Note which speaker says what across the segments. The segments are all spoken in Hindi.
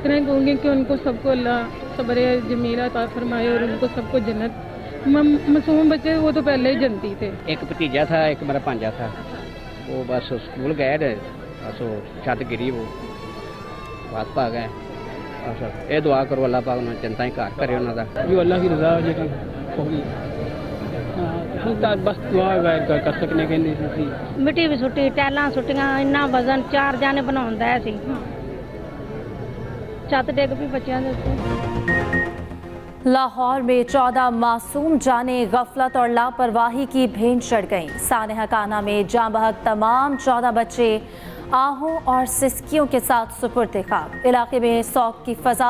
Speaker 1: शुक्र कहूँगी कि उनको सबको अल्लाह सब्र जमील अता फरमाए और उनको सबको जन्नत। मासूम बच्चे वो तो पहले ही जन्नती थे।
Speaker 2: एक भतीजा था, एक मेरा भांजा था, वो बस स्कूल गए थे, बस वो छत गिरी, वो बात पा गए। बस ये दुआ करो अल्लाह पाक उन्होंने जनता ही घर करे उन्होंने जो अल्लाह की रजा होगी, बस दुआ कर सकने के लिए।
Speaker 3: मिट्टी भी सुट्टी, टैलां सुट्टियां, इन्ना वजन 4 जाने बनाउंदा सी, छत डिग पई बच्चियां दे उत्ते।
Speaker 4: लाहौर में 14 मासूम जाने गफलत और लापरवाही की भेंट चढ़ गईं। सानेहा काना में जाँ बहक तमाम 14 बच्चे आहों और सिसकियों के साथ सुपुर्द खाक। इलाके में सौक की फजा,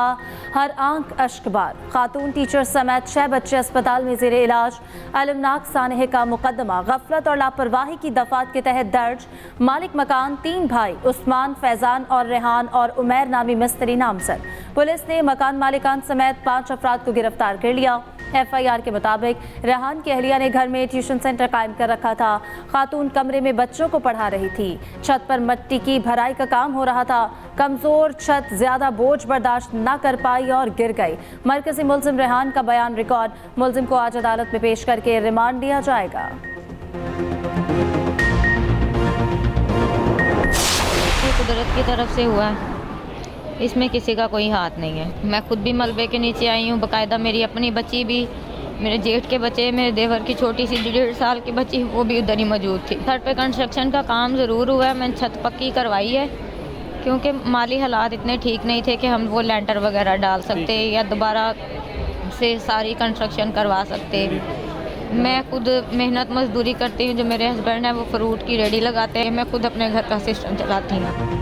Speaker 4: हर आंख अश्कबार। खातून टीचर समेत 6 बच्चे अस्पताल में ज़ेरे इलाज। अलमनाक सानहे का मुकदमा गफलत और लापरवाही की दफात के तहत दर्ज। मालिक मकान 3 भाई उस्मान, फैजान और रेहान और उमैर नामी मिस्त्री नामजद। पुलिस ने मकान मालिकान समेत 5 अफराद को गिरफ्तार कर लिया। FIR के मुताबिक रेहान की अहलिया ने घर में ट्यूशन सेंटर कायम कर रखा था। खातून कमरे में बच्चों को पढ़ा रही थी। छत पर मिट्टी की भराई का काम हो रहा था। कमजोर छत ज्यादा बोझ बर्दाश्त न कर पाई और गिर गई। मरकजी मुल्जिम रेहान का बयान रिकॉर्ड। मुल्जिम को आज अदालत में पेश करके रिमांड दिया जाएगा।
Speaker 5: कुदरत की तरफ से हुआ है, इसमें किसी का कोई हाथ नहीं है। मैं खुद भी मलबे के नीचे आई हूँ, बाकायदा मेरी अपनी बच्ची भी, मेरे जेठ के बच्चे, मेरे देवर की छोटी सी 1.5 साल की बच्ची, वो भी उधर ही मौजूद थी। छत पे कंस्ट्रक्शन का काम ज़रूर हुआ है, मैंने छत पक्की करवाई है क्योंकि माली हालात इतने ठीक नहीं थे कि हम वो लेंटर वगैरह डाल सकते या दोबारा से सारी कंस्ट्रक्शन करवा सकते। मैं खुद मेहनत मजदूरी करती हूँ, जो मेरे हस्बैंड हैं वो फ्रूट की रेडी लगाते हैं, मैं खुद अपने घर का सिस्टम चलाती हूँ।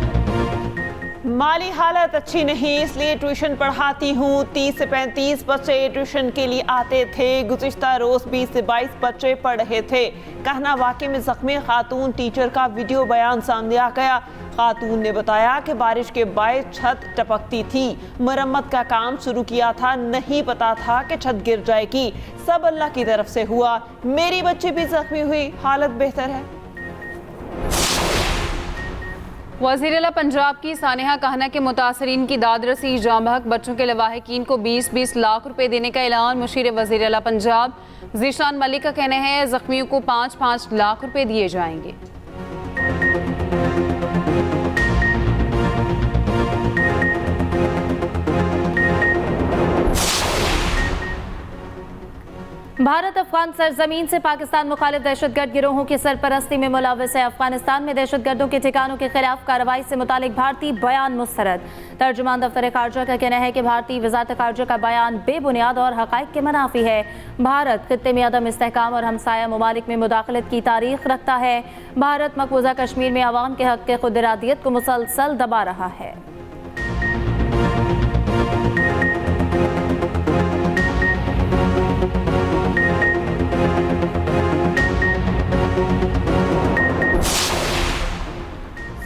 Speaker 6: माली हालत अच्छी नहीं, इसलिए ट्यूशन पढ़ाती हूँ। 30 से 35 बच्चे ट्यूशन के लिए आते थे। गुज़िश्ता रोज़ 20 से 22 बच्चे पढ़ रहे थे। कहना वाक़े में ज़ख्मी खातून टीचर का वीडियो बयान सामने आ गया। खातून ने बताया कि बारिश के बायस छत टपकती थी। मरम्मत का काम शुरू किया था, नहीं पता था कि छत गिर जाएगी। सब अल्लाह की तरफ से हुआ। मेरी बच्ची भी ज़ख्मी हुई, हालत बेहतर है।
Speaker 7: वज़ीर-ए-आला पंजाब की सानेहा कहना के मुतासरीन की दादरसी। जाँ बहक बच्चों के लवाहिकीन को 20-20 लाख रुपए देने का ऐलान। मुशीर वज़ीर-ए-आला पंजाब ज़ीशान मलिक का कहना है जख्मियों को 5-5 लाख रुपए दिए जाएंगे। भारत अफगान सरजमीन से पाकिस्तान मुखालिफ दहशतगर्द गिरोहों की सरपरस्ती में मुलव्वस है। अफगानिस्तान में दहशतगर्दों के ठिकानों के खिलाफ कार्रवाई से मुतालिक भारतीय बयान मुस्तरद। तर्जुमान दफ्तर खारजा का कहना है कि भारतीय वजारत खारजा का बयान बेबुनियाद और हकाइक के मुनाफी है। भारत खित्ते में अदम इस्तेहकाम और हमसाया ममालिक में मुदाखलत की तारीख रखता है। भारत मकबूजा कश्मीर में अवाम के हक के खुद इरादियत को मुसलसल दबा रहा है।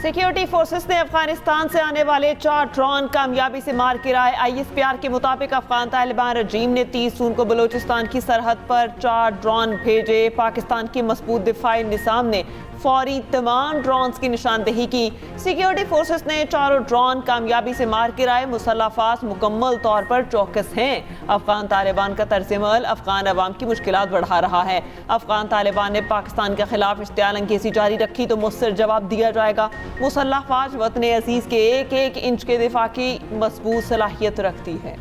Speaker 6: सिक्योरिटी फोर्सेस ने अफगानिस्तान से आने वाले 4 ड्रोन कामयाबी से मार गिराए। ISPR के मुताबिक अफगान तालिबान रजीम ने 30 जून को बलूचिस्तान की सरहद पर 4 ड्रोन भेजे। पाकिस्तान की मजबूत दिफाई निज़ाम ने फौरी तमाम ड्रोन्स की निशानदेही की। सिक्योरिटी फोर्सेस ने 4 ड्रोन कामयाबी से मार गिराए। मुसल्लह अफवाज मुकम्मल तौर पर चौकस हैं। अफगान तालिबान का तर्जुमान अफगान अवाम की मुश्किलात बढ़ा रहा है। अफगान तालिबान ने पाकिस्तान के खिलाफ इश्तियाल अंगेज़ी जारी रखी तो मुस्तर जवाब दिया जाएगा। मुसल्लह अफवाज वतन अजीज के 1-1 इंच के दिफा की मजबूत सलाहियत रखती है।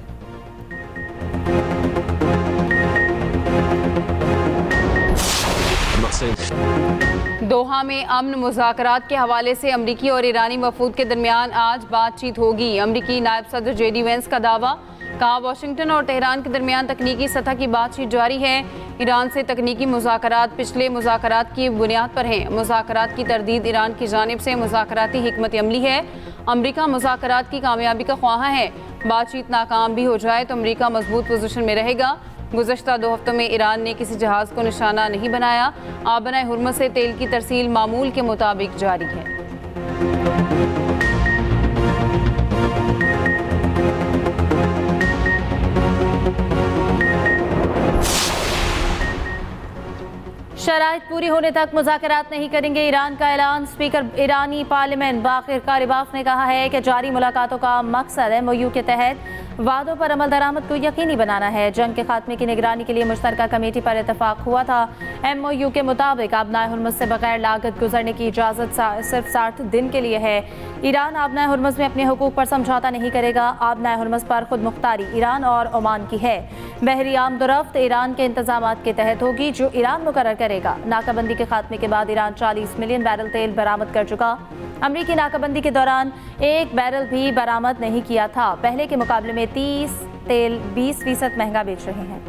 Speaker 7: दोहा में अमन मुज़ाकरात के हवाले से अमरीकी और ईरानी वफूद के दरमियान आज बातचीत होगी। अमरीकी नायब सदर JD वेंस का दावा। कहा वाशिंगटन और तेहरान के दरमियान तकनीकी सतह की बातचीत जारी है। ईरान से तकनीकी मुज़ाकरात पिछले मुज़ाकरात की बुनियाद पर हैं। मुज़ाकरात की तरदीद ईरान की जानिब से मुज़ाकराती हिकमत अमली है। अमरीका मुज़ाकरात की कामयाबी का ख्वाहा है। बातचीत नाकाम भी हो जाए तो अमरीका मजबूत पोजीशन में रहेगा। गुज़श्ता 2 हफ्तों में ईरान ने किसी जहाज़ को निशाना नहीं बनाया। आबनाए हुर्मुज़ से तेल की तरसील मामूल के मुताबिक जारी है।
Speaker 4: शराइत पूरी होने तक मुज़ाकरात नहीं करेंगे ईरान का ऐलान। स्पीकर ईरानी पार्लियामेंट बाक़िर कालिबाफ ने कहा है कि जारी मुलाकातों का मकसद MOU के तहत वादों पर अमल दरामद को यकीनी बनाना है। जंग के खात्मे की निगरानी के लिए मुश्तरका कमेटी पर इतफाक हुआ था। MOU के मुताबिक आबनाए हुर्मुज़ से बगैर लागत गुजरने की इजाज़त सिर्फ 60 दिन के लिए है। ईरान आबनाए हुर्मुज़ में अपने हुकूक पर समझौता नहीं करेगा। आबनाए हुर्मुज़ पर खुद मुख्तारी ईरान और ओमान की है। बहरी आमदोरफ्त ईरान के इंतजामात के तहत होगी जो ईरान मुकर्रर करेगा। नाकाबंदी के खात्मे के बाद ईरान 40 मिलियन बैरल तेल बरामद कर चुका। अमरीकी नाकाबंदी के दौरान 1 बैरल भी बरामद नहीं किया था। पहले के मुकाबले में 30 तेल 20% महंगा बेच रहे हैं।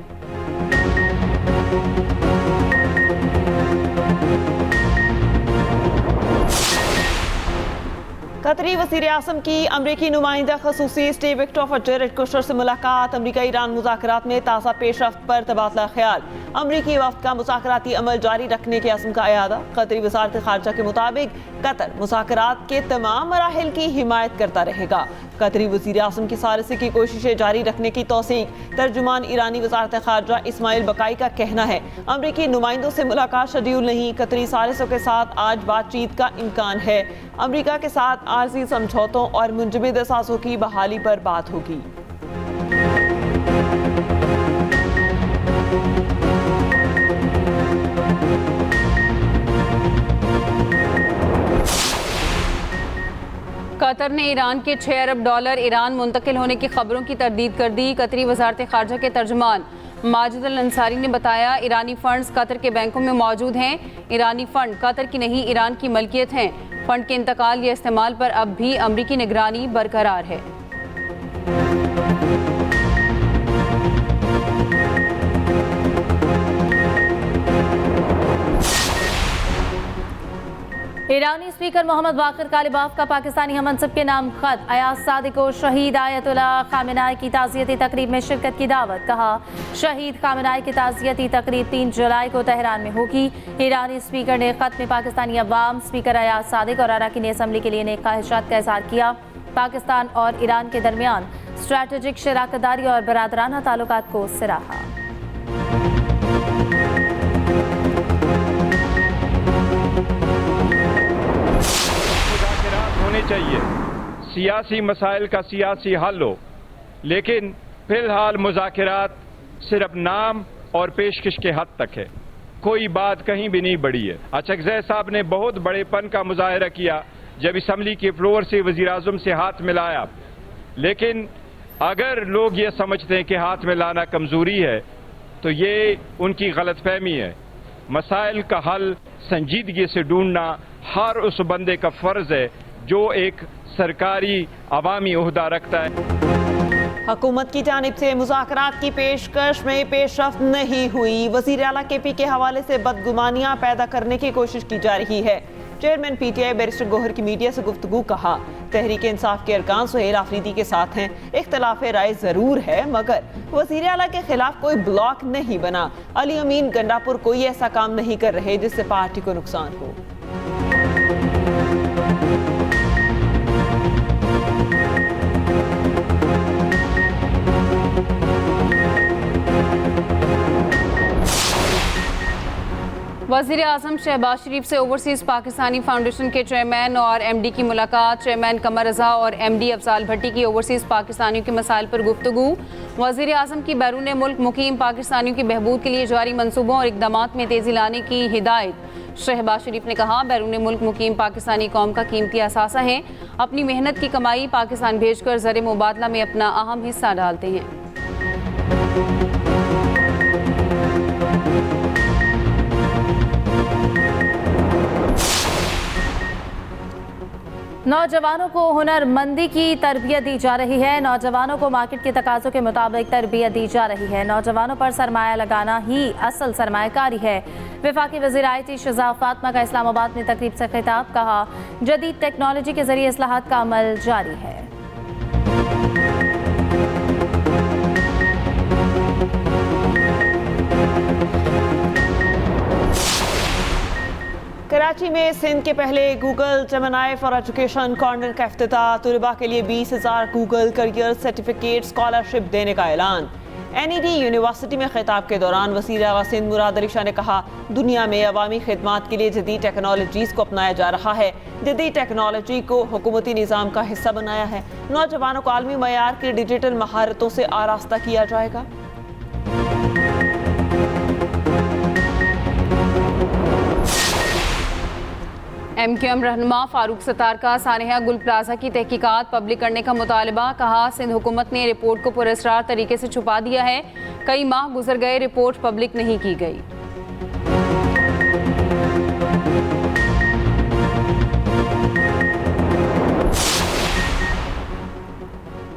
Speaker 6: कतरी वज़ीर आज़म की अमरीकी नुमाइंदा खसूसी स्टीव विक्टोर और जेरेड कुशनर से मुलाकात। अमरीका ईरान मुज़ाकरात में ताज़ा पेशरफ्त पर तबादला ख्याल। अमरीकी वफ़द का मुज़ाकराती अमल जारी रखने के अज़्म का अयादा। कतरी वज़ारत ख़ारजा के मुताबिक कतर मुज़ाकरात के तमाम मराहिल की हिमायत करता रहेगा। कतरी वज़ीर आज़म की सारसी की कोशिशें जारी रखने की तौसीक। तर्जुमान ईरानी वज़ारत ख़ारजा इस्माइल बकाई का कहना है अमरीकी नुमाइंदों से मुलाकात शेड्यूल नहीं। कतरी सारसों के साथ आज बातचीत का इम्कान है। अमरीका के साथ आर्जी समझौतों और मुंजमद असासों की बहाली पर बात होगी।
Speaker 7: कतर ने ईरान के 6 अरब डॉलर ईरान मुंतकिल होने की खबरों की तरदीद कर दी। कतरी वज़ारत ख़ारजा के तर्जुमान माजिद अल अंसारी ने बताया ईरानी फंड्स कतर के बैंकों में मौजूद हैं। ईरानी फंड कतर की नहीं ईरान की मलकियत हैं। फंड के इंतकाल या इस्तेमाल पर अब भी अमरीकी निगरानी बरकरार है।
Speaker 4: ईरानी स्पीकर मोहम्मद बाक़िर कालिबाफ का पाकिस्तानी हमनसब के नाम खत। अयाज सादिक को शहीद आयतुल्लाह खामेनाई की ताज़ियती तकरीब में शिरकत की दावत। कहा शहीद खामेनाई की ताज़ियती तकरीब 3 जुलाई को तेहरान में होगी। ईरानी स्पीकर ने खत में पाकिस्तानी अवाम, स्पीकर अयाज सादिक और अरकान असम्बली के लिए नेक ख्वाहिशात का इज़हार किया। पाकिस्तान और ईरान के दरमियान स्ट्रैटेजिक शराकतदारी और बरादराना ताल्लुकात को सराहा।
Speaker 8: होने चाहिए, सियासी मसाइल का सियासी हल हो, लेकिन फिलहाल मुज़ाकरात सिर्फ नाम और पेशकश के हद तक है। कोई बात कहीं भी नहीं बढ़ी है। अचकज़ई साहब ने बहुत बड़ेपन का मुजाहरा किया जब असम्बली के फ्लोर से वज़ीर आज़म से हाथ मिलाया, लेकिन अगर लोग ये समझते हैं कि हाथ मिलाना कमज़ोरी है तो ये उनकी गलतफहमी है। मसाइल का हल संजीदगी से ढूंढना हर उस बंदे का फ़र्ज़ है जो एक सरकारी अवामी ओहदा रखता है।
Speaker 6: हुकूमत की जानिब से मुज़ाकरात की पेशकश में पेशरफ्त नहीं हुई। वज़ीर आला KP के हवाले से बदगुमानियां पैदा करने की कोशिश की जा रही है। चेयरमैन PTI बैरिस्टर गौहर की मीडिया से गुफ्तगू। कहा तहरीक इंसाफ के अरकान सुहेल आफरीदी के साथ हैं। इख्तलाफ राय जरूर है मगर वज़ीर आला के खिलाफ कोई ब्लॉक नहीं बना। अली अमीन गंडापुर कोई ऐसा काम नहीं कर रहे जिससे पार्टी को नुकसान हो।
Speaker 7: वज़ीर आज़म शहबाज शरीफ से ओवरसीज़ पाकिस्तानी फाउंडेशन के चेयरमैन और MD की मुलाकात। चेयरमैन कमर रज़ा और MD अफजाल भट्टी की ओवरसीज़ पाकिस्तानियों के मसाइल पर गुफ्तगू। वज़ीर आज़म की बैरून मुल्क मुकीम पाकिस्तानियों की बहबूद के लिए जारी मनसूबों और इक़दामात में तेज़ी लाने की हिदायत। शहबाज शरीफ ने कहा बैरून मुल्क मुकीम पाकिस्तानी कौम का कीमती असासा है। अपनी मेहनत की कमाई पाकिस्तान भेजकर ज़र मुबादला में अपना अहम हिस्सा डालते हैं।
Speaker 4: नौजवानों को हुनरमंदी की तरबियत दी जा रही है। नौजवानों को मार्केट के तकाज़ों के मुताबिक तरबियत दी जा रही है। नौजवानों पर सरमाया लगाना ही असल सरमायाकारी है। वफाकी वज़ीर IT शज़ा फातिमा का इस्लामाबाद में तकरीब से खिताब। कहा जदीद टेक्नोलॉजी के जरिए इस्लाहात का अमल जारी है।
Speaker 6: कराची में सिंध के पहले Google Gemini for education corner का इफ्तिताह। तलबा के लिए 20,000 गूगल करियर सर्टिफिकेट स्कॉलरशिप देने का ऐलान। NED यूनिवर्सिटी में खिताब के दौरान वज़ीर आला सिंध मुराद अली शाह ने कहा, दुनिया में अवामी खिदमात के लिए जदीद टेक्नोलॉजीज़ को अपनाया जा रहा है। जदीद टेक्नोलॉजी को हुकूमती निज़ाम का हिस्सा बनाया है। नौजवानों को आलमी मयार की डिजिटल महारतों से आरास्ता किया जाएगा।
Speaker 7: MQM रहनुमा फारूक सत्तार का सानेहा गुल प्लाजा की तहकीकात पब्लिक करने का मुतालबा। कहा, सिंध हुकूमत ने रिपोर्ट को पुरस्कार तरीके से छुपा दिया है। कई माह गुजर गए, रिपोर्ट पब्लिक नहीं की गई।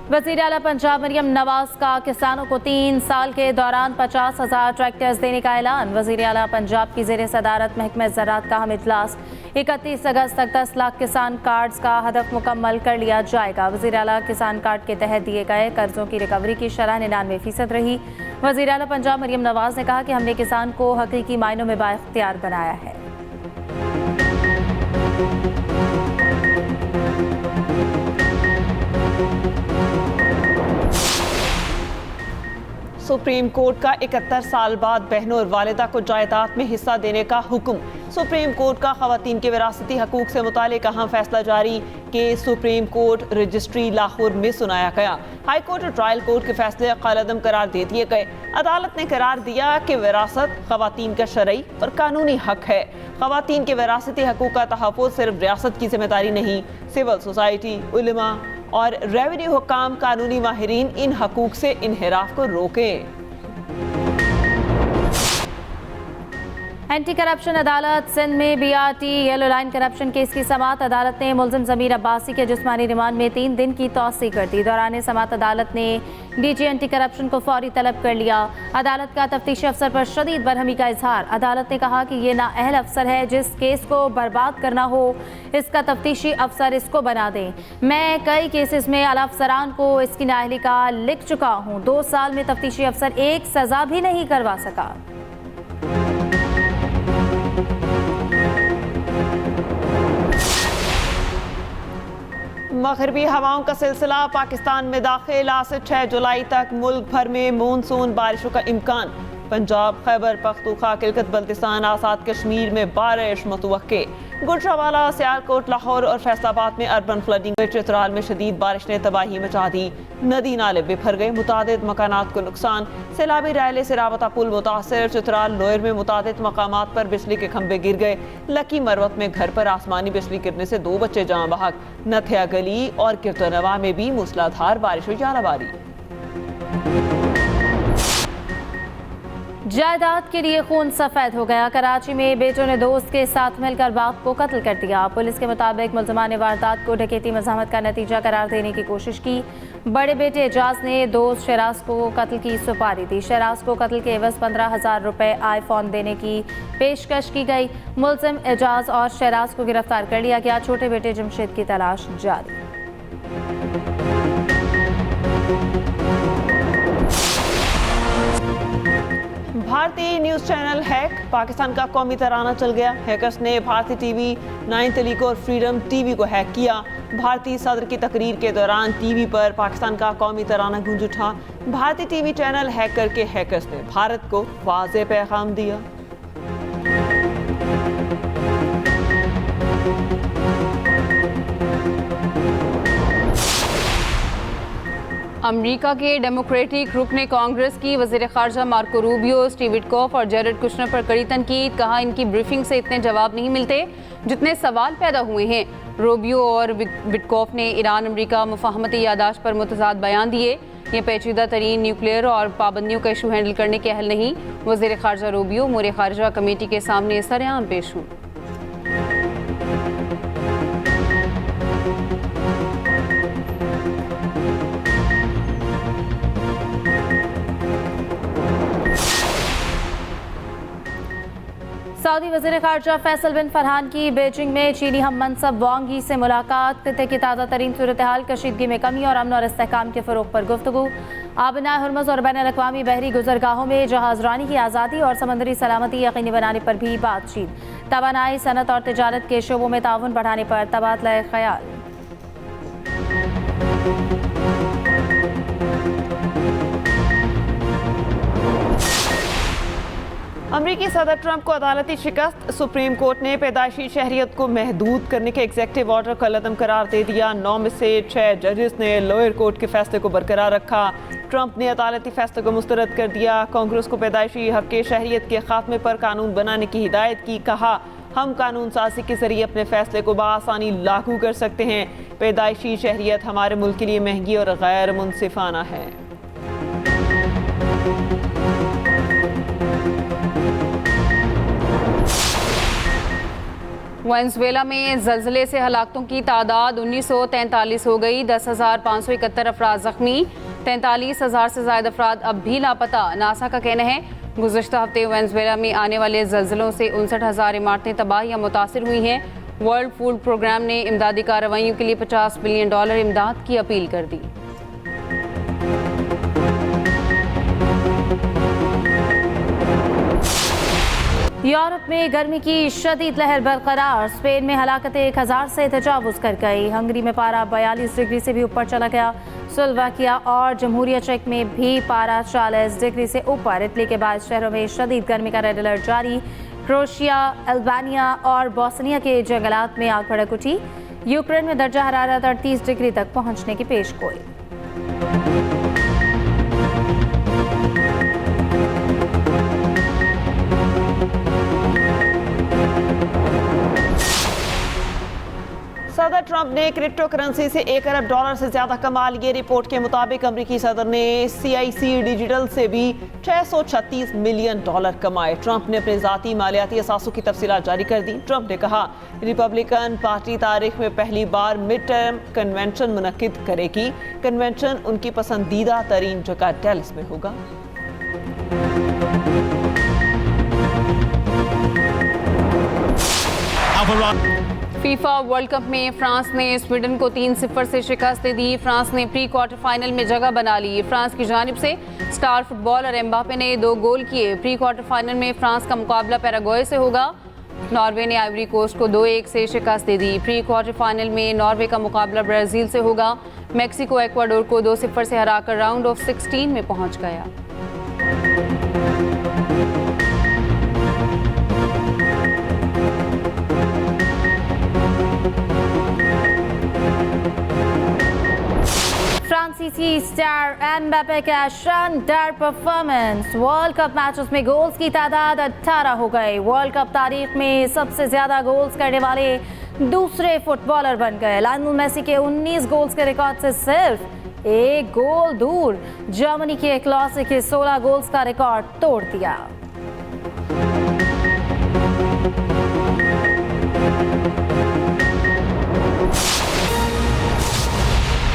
Speaker 4: वज़ीर आला पंजाब मरियम नवाज का किसानों को 3 साल के दौरान 50,000 ट्रैक्टर्स देने का ऐलान। वज़ीर आला पंजाब की ज़ेर सदारत महकमा ज़राअत का अहम इजलास। 31 अगस्त तक 10 लाख किसान कार्ड्स का हदफ मुकम्मल कर लिया जाएगा। वज़ीर आला किसान कार्ड के तहत दिए गए कर्जों की रिकवरी की शरह 99% रही। वज़ीर आला पंजाब मरियम नवाज ने कहा कि हमने किसान को हकीकी मायनों में बाइख्तियार बनाया है।
Speaker 6: सुप्रीम कोर्ट का 71 साल बाद बहनों और वालिदा को जायदाद में हिस्सा देने का हुक्म। सुप्रीम कोर्ट का खवातीन के विरासती हकूक से मुतालिक अहम फैसला जारी। के सुप्रीम कोर्ट रजिस्ट्री लाहौर में सुनाया गया। हाई कोर्ट और ट्रायल कोर्ट के फैसले कालअदम करार दे दिए गए। अदालत ने करार दिया कि विरासत खवातीन का शरई और कानूनी हक है। खवातीन के विरासती हकूक का तहफ़्फ़ुज़ सिर्फ रियासत की जिम्मेदारी नहीं, सिविल सोसाइटी, उलमा और रेवेन्यू हुक्काम, कानूनी माहिरीन इन हकूक से इनहिराफ को रोकें।
Speaker 4: एंटी करप्शन अदालत सिंध में BRT yellow line corruption case की समाअत। अदालत ने मुलजिम ज़मीर अब्बासी के जिस्मानी रिमांड में 3 दिन की तौसी कर दी। दौरान समाअत अदालत ने DG एंटी करप्शन को फौरी तलब कर लिया। अदालत का तफ्तीशी अफसर पर शदीद बरहमी का इजहार। अदालत ने कहा कि ये नाअहल अफसर है, जिस केस को बर्बाद करना हो इसका तफ्तीशी अफसर इसको बना दें। मैं कई केसेस में आला अफसरान को इसकी नाअहली का लिख चुका हूँ। 2 साल में तफ्तीशी अफसर एक सजा भी नहीं करवा सका।
Speaker 6: मगरबी हवाओं का सिलसिला पाकिस्तान में दाखिल। आज से 6 जुलाई तक मुल्क भर में मानसून बारिशों का इम्कान। पंजाब, खैबर पख्तूनख्वा, किलगित बल्तिस्तान, आज़ाद कश्मीर में बारिश मुतवक्के। गुजरावाला, सियालकोट, लाहौर और फैसलाबाद में अर्बन फ्लडिंग। चित्राल में शदीद बारिश ने तबाही मचा दी। नदी नाले बिफर गए, मुतादिद मकानात को नुकसान। सैलाबी रैले से राबता पुल मुतासर। चित्राल लोयर में मुतादिद मकामात पर बिजली के खंभे गिर गए। लकी मरवत में घर पर आसमानी बिजली गिरने से 2 बच्चे जाँ बहक। नथिया गली और किरतनवा में भी मूसलाधार बारिश हुई, जालाबारी।
Speaker 4: जायदाद के लिए खून सफेद हो गया। कराची में बेटों ने दोस्त के साथ मिलकर बाप को कत्ल कर दिया। पुलिस के मुताबिक मुलजमान ने वारदात को डकैती मज़ाहमत का नतीजा करार देने की कोशिश की। बड़े बेटे एजाज ने दोस्त शहराज को कत्ल की सुपारी दी। शहराज को कत्ल के एवज 15,000 रुपए आईफोन देने की पेशकश की गई। मुलजिम एजाज और शहराज को गिरफ्तार कर लिया गया। छोटे बेटे जमशेद की तलाश जारी।
Speaker 6: भारतीय न्यूज़ चैनल हैक। पाकिस्तान का कौमी तराना चल गया। हैकर्स ने भारतीय टीवी, 9 टेलीको और फ्रीडम टीवी को हैक किया। भारतीय सदर की तकरीर के दौरान टीवी पर पाकिस्तान का कौमी तराना गूंज उठा। भारतीय टीवी चैनल हैक करके हैकर्स ने भारत को वाज़ेह पैगाम दिया।
Speaker 7: अमेरिका के डेमोक्रेटिक रुकने कांग्रेस की वज़ीर ख़ारजा मार्को रूबियो, स्टीव विटकॉफ और जेरेड कुशनर पर कड़ी तनकीद। कहा, इनकी ब्रीफिंग से इतने जवाब नहीं मिलते जितने सवाल पैदा हुए हैं। रूबियो और विटकॉफ ने ईरान अमेरिका मुफाहमती यादाश्त पर मुतज़ाद बयान दिए। ये पेचीदा तरीन न्यूक्लियर और पाबंदियों का इशू हैंडल करने के अहल नहीं। वज़ीर ख़ारजा रूबियो उमूर ख़ारजा कमेटी के सामने सरेआम पेश हुए।
Speaker 4: सऊदी वज़ीर ख़ारजा फैसल बिन फरहान की बीजिंग में चीनी हम मनसब वांग यी से मुलाकात। खित्ते की ताज़ा तरीन सूरत हाल, कशीदगी में कमी और अमन और इस्तेहकाम के फ़रोग़ पर गुफ्तगू। आबनाए हुर्मुज़ और बैन अल-अक़वामी बहरी गुज़रगाहों में जहाज़रानी की आज़ादी और समंदरी सलामती यकीनी बनाने पर भी बातचीत। तवानाई, सनत और तिजारत के शोबों में ताउन बढ़ाने पर तबादला ख्याल।
Speaker 6: अमरीकी सदर ट्रंप को अदालती शिकस्त। सुप्रीम कोर्ट ने पैदाइशी शहरियत को महदूद करने के एग्जेक्टिव ऑर्डर को लदम करार दे दिया। 9 में से 6 जजेस ने लोअर कोर्ट के फैसले को बरकरार रखा। ट्रंप ने अदालती फैसले को मुस्तरद कर दिया। कांग्रेस को पैदाइशी हक के शहरियत के खात्मे पर कानून बनाने की हिदायत की। कहा, हम कानून साजी के जरिए अपने फैसले को बआसानी लागू कर सकते हैं। पैदाइशी शहरियत हमारे मुल्क के लिए महंगी और गैर मुनसिफाना है।
Speaker 7: वेनेजुएला में ज़लज़ले से हलाकतों की तादाद 1943 हो गई। 10,571 अफराद ज़ख्मी, 43,000 से ज़ायद अफराद अब भी लापता। नासा का कहना है गुज़श्ता हफ्ते वेनेजुएला में आने वाले ज़लज़लों से 59,000 इमारतें तबाह या मुतासिर हुई हैं। वर्ल्ड फूड प्रोग्राम ने इमदादी कार्रवाइयों के लिए $50 बिलियन इमदाद की अपील कर दी।
Speaker 4: यूरोप में गर्मी की शदीद लहर बरकरार। स्पेन में हलाकतें 1000 से तजावुज़ कर गई। हंगरी में पारा 42 डिग्री से भी ऊपर चला गया। स्लोवाकिया और जमहूरिया चेक में भी पारा 40 डिग्री से ऊपर। इटली के 22 शहरों में शदीद गर्मी का रेड अलर्ट जारी। क्रोएशिया, अल्बानिया और बोस्निया के जंगलात में आग भड़क उठी। यूक्रेन में दर्जा हरारत 38 डिग्री तक पहुंचने की पेशगोई।
Speaker 6: सदर ट्रंप ने क्रिप्टो करेंसी से $1 अरब से ज्यादा कमा लिए। रिपोर्ट के मुताबिक अमरीकी सदर ने CIC डिजिटल से भी $636 मिलियन कमाए। ट्रंप ने अपने जाती मालियाती असासों की तफसीलात जारी कर दी। ट्रंप ने कहा, रिपब्लिकन पार्टी तारीख में पहली बार मिड टर्म कन्वेंशन मुनक्किद करेगी। कन्वेंशन उनकी पसंदीदा तरीन जगह डैलस में होगा।
Speaker 7: फीफा वर्ल्ड कप में फ्रांस ने स्वीडन को 3-0 से शिकस्त दे दी। फ्रांस ने प्री क्वार्टर फाइनल में जगह बना ली। फ्रांस की जानिब से स्टार फुटबॉलर एम्बापे ने 2 गोल किए। प्री क्वार्टर फाइनल में फ्रांस का मुकाबला पैराग्वे से होगा। नॉर्वे ने आइवरी कोस्ट को 2-1 से शिकस्त दे दी। प्री क्वार्टर फाइनल में नॉर्वे का मुकाबला ब्राज़ील से होगा। मैक्सिको एक्वाडोर को 2-0 से हराकर राउंड ऑफ 16 में पहुंच गया।
Speaker 4: फ्रांसीसी स्टार एम्बापे का शानदार परफॉर्मेंस। वर्ल्ड कप मैचेस में गोल्स की तादाद 18 हो गई। वर्ल्ड कप तारीख में सबसे ज्यादा गोल्स करने वाले दूसरे फुटबॉलर बन गए। लायनल मेसी के 19 गोल्स के रिकॉर्ड से सिर्फ 1 गोल दूर जर्मनी के क्लासिक के 16 गोल्स का रिकॉर्ड तोड़ दिया।